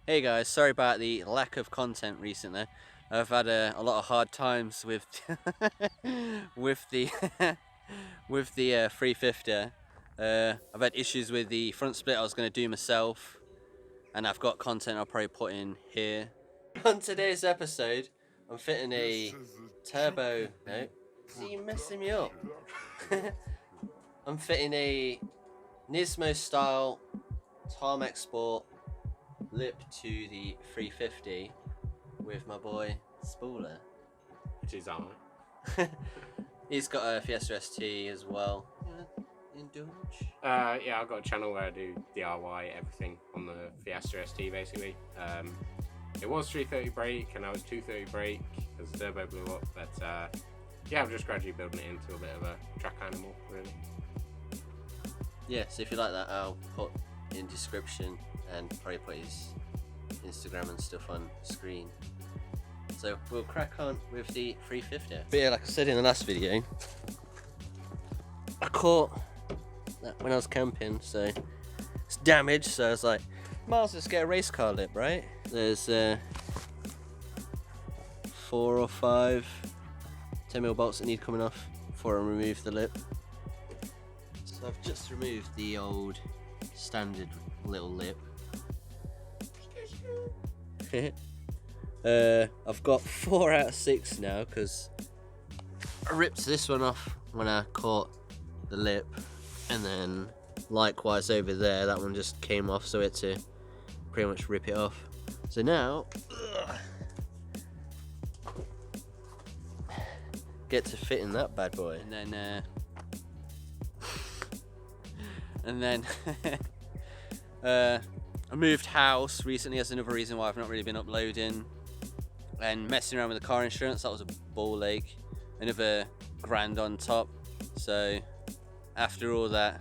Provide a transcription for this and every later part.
Hey guys, sorry about the lack of content recently. I've had a lot of hard times with with the with the 350. I've had issues with the front split I was going to do myself, and I've got content I'll probably put in here. On today's episode, I'm fitting a turbo. No, see, you messing me up. I'm fitting a NISMO style Tarmac Sport lip to the 350 with my boy Spoolie. Which is alright. He's got a Fiesta ST as well. Indulge? Yeah, I've got a channel where I do DIY everything on the Fiesta ST basically. It was 330 brake and now it's 230 brake because the turbo blew up, but yeah, I'm just gradually building it into a bit of a track animal, really. Yeah, so if you like that, I'll put in description and probably put his Instagram and stuff on screen. So we'll crack on with the 350. But yeah, like I said in the last video, I caught that when I was camping, so it's damaged, so I was like, might as well just get a race car lip, right? There's 4 or 5 10mm bolts that need coming off before I remove the lip. So I've just removed the old standard little lip. I've got 4 out of 6 now because I ripped this one off when I caught the lip, and then likewise over there that one just came off, so I had to pretty much rip it off. So now get to fit in that bad boy, and then I moved house recently. That's another reason why I've not really been uploading and messing around with the car insurance. That was a ball ache, another grand on top. So after all that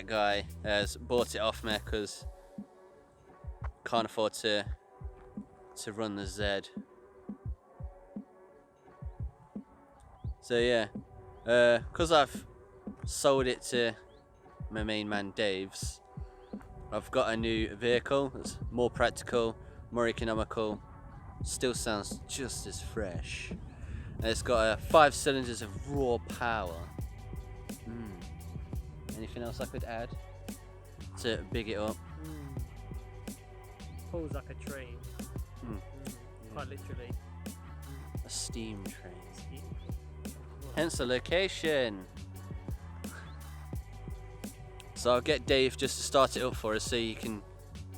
guy has bought it off me because can't afford to run the Z. So yeah, because I've sold it to my main man Dave's, I've got a new vehicle that's more practical, more economical, still sounds just as fresh, and it's got 5 cylinders of raw power. Anything else I could add to big it up? Pulls like a train. Quite literally. A steam train. Hence the location. So I'll get Dave just to start it up for us so you can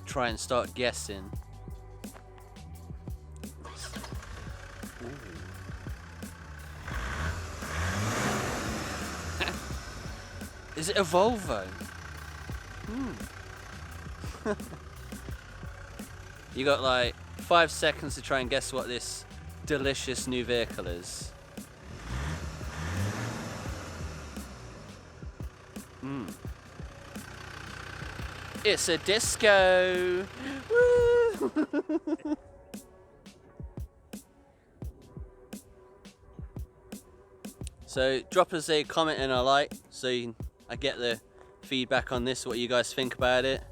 try and start guessing. Is it a Volvo? You got like 5 seconds to try and guess what this delicious new vehicle is. It's a disco. Woo! So drop us a comment and a like so I get the feedback on this, what you guys think about it,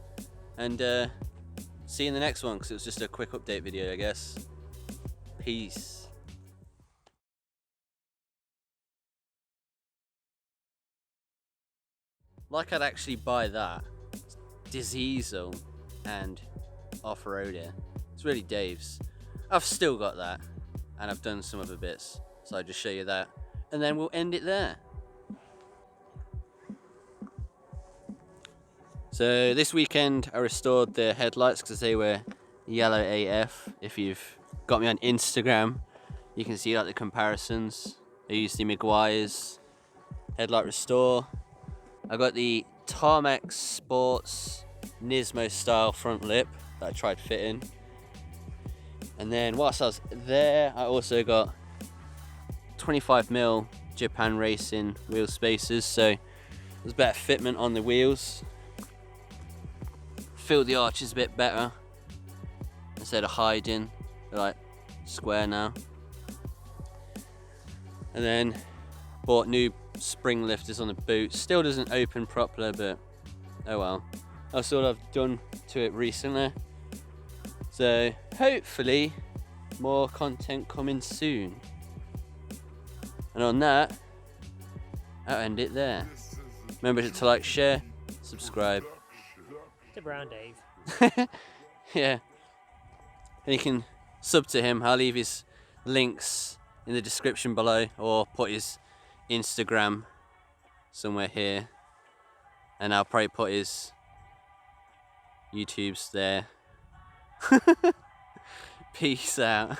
and see you in the next one because it was just a quick update video, I guess. Peace. Like I'd actually buy that diesel and off-roader. It's really Dave's. I've still got that and I've done some other bits, so I'll just show you that and then we'll end it there. So this weekend I restored the headlights because they were yellow AF. If you've got me on Instagram, you can see like the comparisons. I used the Meguiars headlight restore. I got the Tarmac Sportz NISMO style front lip that I tried fitting. And then whilst I was there, I also got 25mm Japan Racing wheel spacers, so there's better fitment on the wheels. Filled the arches a bit better instead of hiding. They're like square now. And then bought new spring lifters on the boot. Still doesn't open properly, but oh well. That's all I've done to it recently. So hopefully more content coming soon. And on that, I'll end it there. Remember to like, share, subscribe. Tip around Dave. Yeah. And you can sub to him. I'll leave his links in the description below, or put his Instagram somewhere here. And I'll probably put his YouTube's there. Peace out.